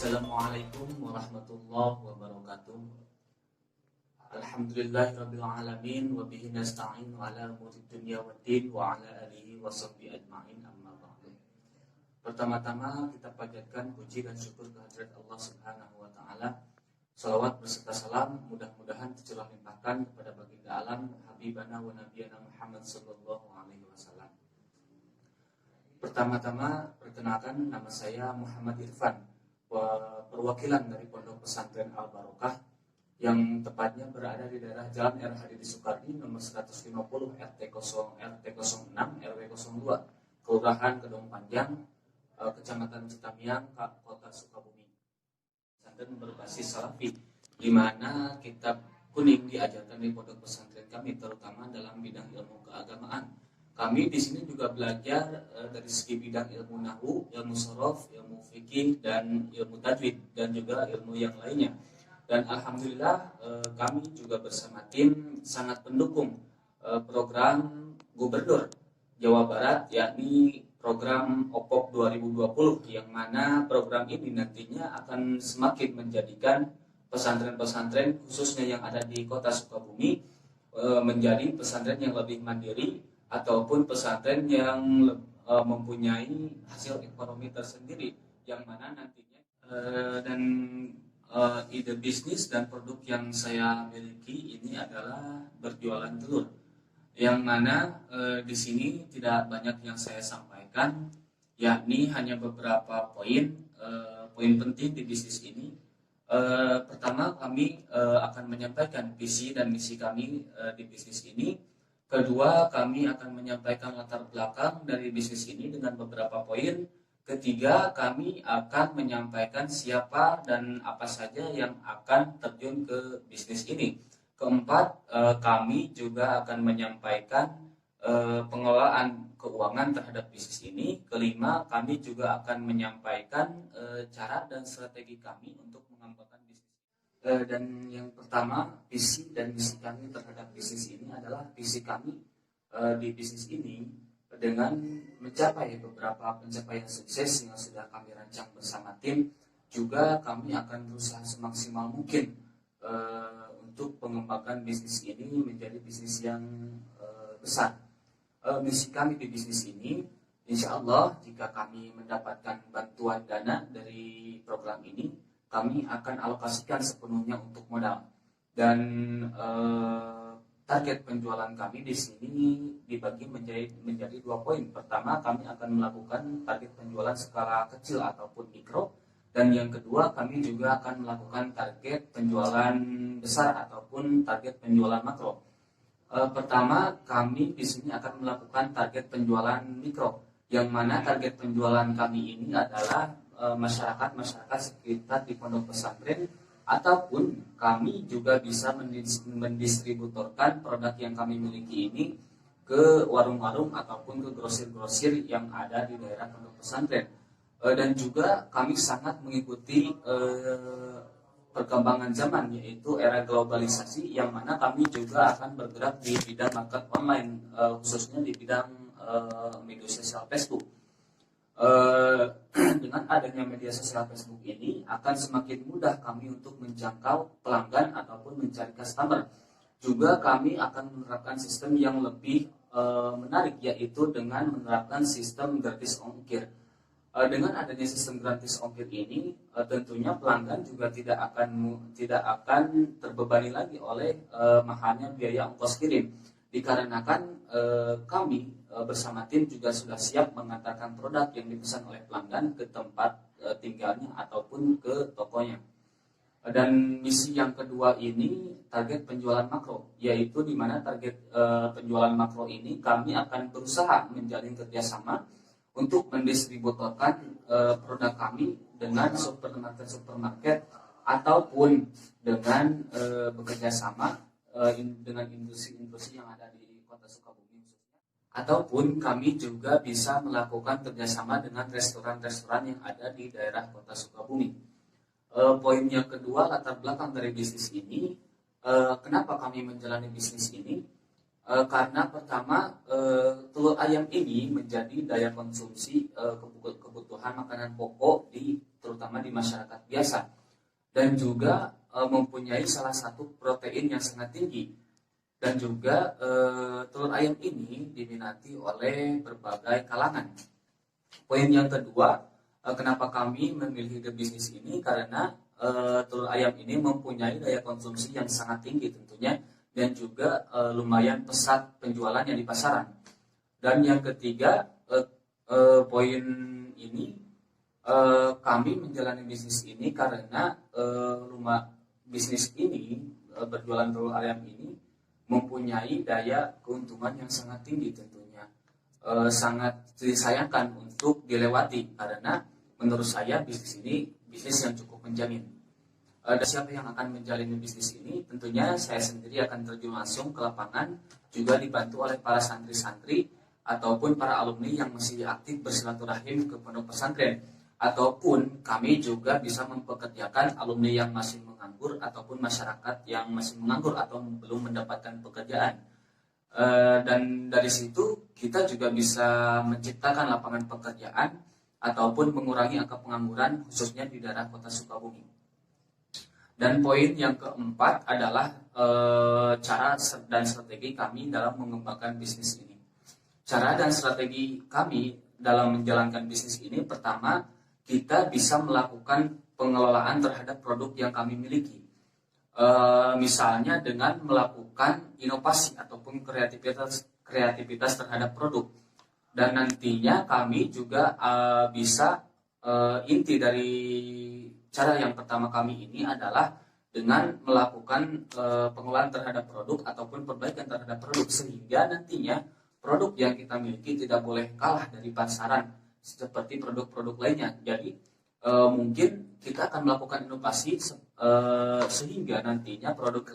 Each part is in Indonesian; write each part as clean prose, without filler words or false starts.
Assalamualaikum warahmatullahi wabarakatuh. Alhamdulillahirabbil alamin wa bihi nasta'in ala umuri dunya waddin wa ala alihi washabbihi ajmain, amma ba'du. Pertama-tama kita panjatkan puji dan syukur kehadirat Allah Subhanahu wa taala. Salawat beserta salam mudah-mudahan tercurah limpahkan kepada baginda alam habibana wa nabiyana Muhammad sallallahu alaihi wasallam. Pertama-tama perkenalkan, nama saya Muhammad Irfan, perwakilan dari Pondok Pesantren Al Barokah yang tepatnya berada di daerah Jalan R. Hadidi Soekardi nomor 150 RT 06 RW 02 Kelurahan Kedong Panjang, Kecamatan Citamiang, Kota Sukabumi. Pesantren berbasis Salafi, di mana kitab kuning diajarkan di pondok pesantren kami, terutama dalam bidang ilmu keagamaan. Kami di sini juga belajar dari segi bidang ilmu nahwu, ilmu shorof, ilmu fikih, dan ilmu tajwid, dan juga ilmu yang lainnya. Dan alhamdulillah kami juga bersama tim sangat mendukung program Gubernur Jawa Barat, yakni program OPOP 2020, yang mana program ini nantinya akan semakin menjadikan pesantren-pesantren khususnya yang ada di Kota Sukabumi menjadi pesantren yang lebih mandiri, ataupun pesantren yang mempunyai hasil ekonomi tersendiri, yang mana nantinya ide bisnis dan produk yang saya miliki ini adalah berjualan telur, yang mana di sini tidak banyak yang saya sampaikan, yakni hanya beberapa poin penting di bisnis ini. Pertama, kami akan menyampaikan visi dan misi kami di bisnis ini. Kedua, kami akan menyampaikan latar belakang dari bisnis ini dengan beberapa poin. Ketiga, kami akan menyampaikan siapa dan apa saja yang akan terjun ke bisnis ini. Keempat, kami juga akan menyampaikan pengelolaan keuangan terhadap bisnis ini. Kelima, kami juga akan menyampaikan cara dan strategi kami untuk mengembangkan bisnis. Dan yang pertama, visi dan misi kami terhadap bisnis ini adalah visi kami di bisnis ini dengan mencapai beberapa pencapaian sukses yang sudah kami rancang bersama tim. Juga kami akan berusaha semaksimal mungkin untuk mengembangkan bisnis ini menjadi bisnis yang besar. Misi kami di bisnis ini, insya Allah jika kami mendapatkan bantuan dana dari program ini, kami akan alokasikan sepenuhnya untuk modal. Dan target penjualan kami di sini dibagi menjadi 2 poin. Pertama, kami akan melakukan target penjualan skala kecil ataupun mikro, dan yang kedua, kami juga akan melakukan target penjualan besar ataupun target penjualan makro. Pertama, kami di sini akan melakukan target penjualan mikro, yang mana target penjualan kami ini adalah masyarakat sekitar di pondok pesantren, ataupun kami juga bisa mendistributorkan produk yang kami miliki ini ke warung-warung ataupun ke grosir-grosir yang ada di daerah pondok pesantren. Dan juga kami sangat mengikuti perkembangan zaman, yaitu era globalisasi, yang mana kami juga akan bergerak di bidang market online, khususnya di bidang media sosial Facebook. Dengan adanya media sosial Facebook ini akan semakin mudah kami untuk menjangkau pelanggan ataupun mencari customer. Juga kami akan menerapkan sistem yang lebih menarik, yaitu dengan menerapkan sistem gratis ongkir. Dengan adanya sistem gratis ongkir ini, tentunya pelanggan juga tidak akan terbebani lagi oleh mahalnya biaya ongkos kirim, dikarenakan kami bersama tim juga sudah siap mengantarkan produk yang dipesan oleh pelanggan ke tempat tinggalnya ataupun ke tokonya. Dan misi yang kedua ini target penjualan makro, yaitu di mana target penjualan makro ini kami akan berusaha menjalin kerjasama untuk mendistributorkan produk kami dengan supermarket ataupun dengan bekerja sama dengan industri yang ada di Kota Sukabumi. Ataupun kami juga bisa melakukan kerjasama dengan restoran-restoran yang ada di daerah Kota Sukabumi. Poin yang kedua, latar belakang dari bisnis ini. Kenapa kami menjalani bisnis ini? Karena pertama, telur ayam ini menjadi daya konsumsi kebutuhan makanan pokok di terutama di masyarakat biasa, dan juga mempunyai salah satu protein yang sangat tinggi. Dan juga telur ayam ini diminati oleh berbagai kalangan. Poin yang kedua, kenapa kami memilih ide bisnis ini, karena telur ayam ini mempunyai daya konsumsi yang sangat tinggi tentunya, dan juga lumayan pesat penjualannya di pasaran. Dan yang ketiga, poin ini, kami menjalani bisnis ini karena bisnis ini, berjualan telur ayam ini mempunyai daya keuntungan yang sangat tinggi tentunya. Sangat disayangkan untuk dilewati, karena menurut saya bisnis ini bisnis yang cukup menjamin. Siapa yang akan menjalani bisnis ini? Tentunya saya sendiri akan terjun langsung ke lapangan, juga dibantu oleh para santri-santri ataupun para alumni yang masih aktif bersilaturahim ke pondok pesantren, ataupun kami juga bisa mempekerjakan alumni yang masih menganggur ataupun masyarakat yang masih menganggur atau belum mendapatkan pekerjaan. Dan dari situ kita juga bisa menciptakan lapangan pekerjaan ataupun mengurangi angka pengangguran khususnya di daerah kota Sukabumi. Dan poin yang keempat adalah cara dan strategi kami dalam mengembangkan bisnis ini. Cara dan strategi kami dalam menjalankan bisnis ini, pertama, kita bisa melakukan pengelolaan terhadap produk yang kami miliki. Misalnya dengan melakukan inovasi ataupun kreativitas terhadap produk. Dan nantinya kami juga bisa, inti dari cara yang pertama kami ini adalah dengan melakukan pengelolaan terhadap produk ataupun perbaikan terhadap produk, sehingga nantinya produk yang kita miliki tidak boleh kalah dari pasaran seperti produk-produk lainnya. Jadi mungkin kita akan melakukan inovasi sehingga nantinya produk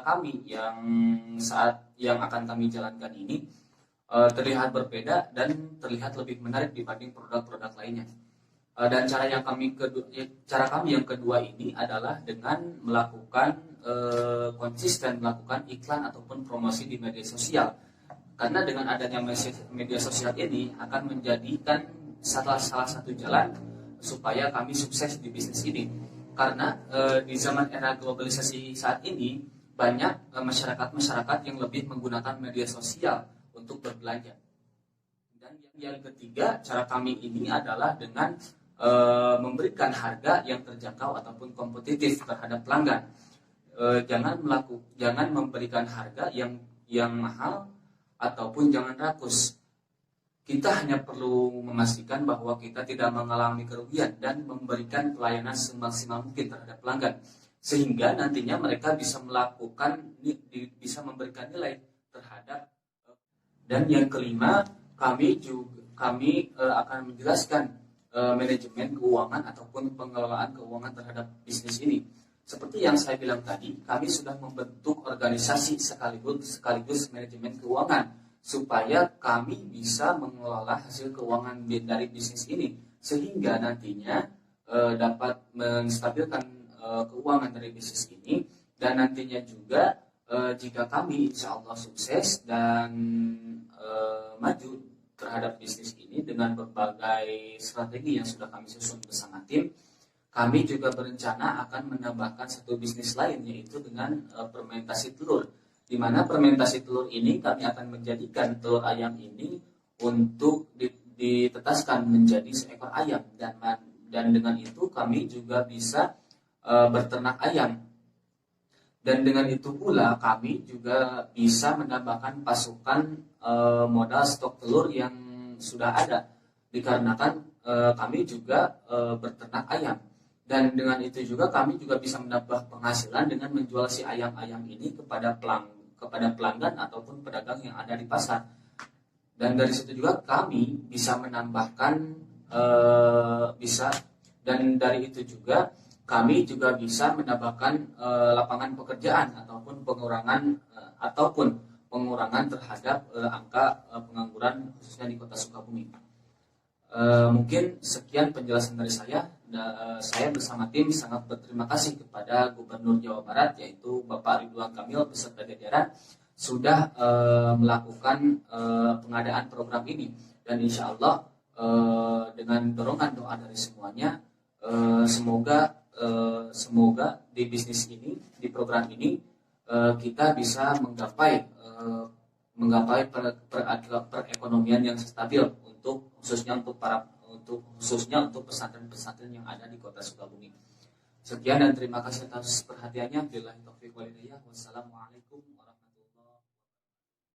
kami yang akan kami jalankan ini terlihat berbeda dan terlihat lebih menarik dibanding produk-produk lainnya. Dan cara kami yang kedua ini adalah dengan melakukan konsisten melakukan iklan ataupun promosi di media sosial. Karena dengan adanya media sosial ini akan menjadikan salah satu jalan supaya kami sukses di bisnis ini. Karena di zaman era globalisasi saat ini banyak masyarakat yang lebih menggunakan media sosial untuk berbelanja. Dan yang ketiga, cara kami ini adalah dengan memberikan harga yang terjangkau ataupun kompetitif terhadap pelanggan. Jangan memberikan harga yang mahal ataupun jangan rakus. Kita hanya perlu memastikan bahwa kita tidak mengalami kerugian dan memberikan pelayanan semaksimal mungkin terhadap pelanggan, sehingga nantinya mereka bisa memberikan nilai terhadap. Dan yang kelima, kami akan menjelaskan manajemen keuangan ataupun pengelolaan keuangan terhadap bisnis ini. Seperti yang saya bilang tadi, kami sudah membentuk organisasi sekaligus manajemen keuangan supaya kami bisa mengelola hasil keuangan dari bisnis ini, sehingga nantinya dapat menstabilkan keuangan dari bisnis ini. Dan nantinya juga jika kami insya Allah sukses dan maju terhadap bisnis ini dengan berbagai strategi yang sudah kami susun bersama tim, kami juga berencana akan menambahkan satu bisnis lain, yaitu dengan fermentasi telur, di mana fermentasi telur ini kami akan menjadikan telur ayam ini untuk ditetaskan menjadi seekor ayam, dan dengan itu kami juga bisa berternak ayam. Dan dengan itu pula kami juga bisa menambahkan pasukan modal stok telur yang sudah ada, dikarenakan kami juga berternak ayam. Dan dengan itu juga kami juga bisa menambah penghasilan dengan menjual si ayam-ayam ini kepada pelanggan ataupun pedagang yang ada di pasar. Dan dari situ juga kami bisa menambahkan dan dari itu juga kami juga bisa menambahkan lapangan pekerjaan ataupun pengurangan terhadap angka pengangguran khususnya di Kota Sukabumi. Mungkin sekian penjelasan dari saya. Saya bersama tim sangat berterima kasih kepada Gubernur Jawa Barat, yaitu Bapak Ridwan Kamil beserta jajaran sudah melakukan pengadaan program ini. Dan insya Allah dengan dorongan doa dari semuanya, Semoga di bisnis ini, di program ini kita bisa menggapai perekonomian yang stabil khususnya untuk pesantren-pesantren yang ada di Kota Sukabumi. Sekian dan terima kasih atas perhatiannya. Billahi taufiq wal hidayah. Wassalamualaikum warahmatullahi wabarakatuh.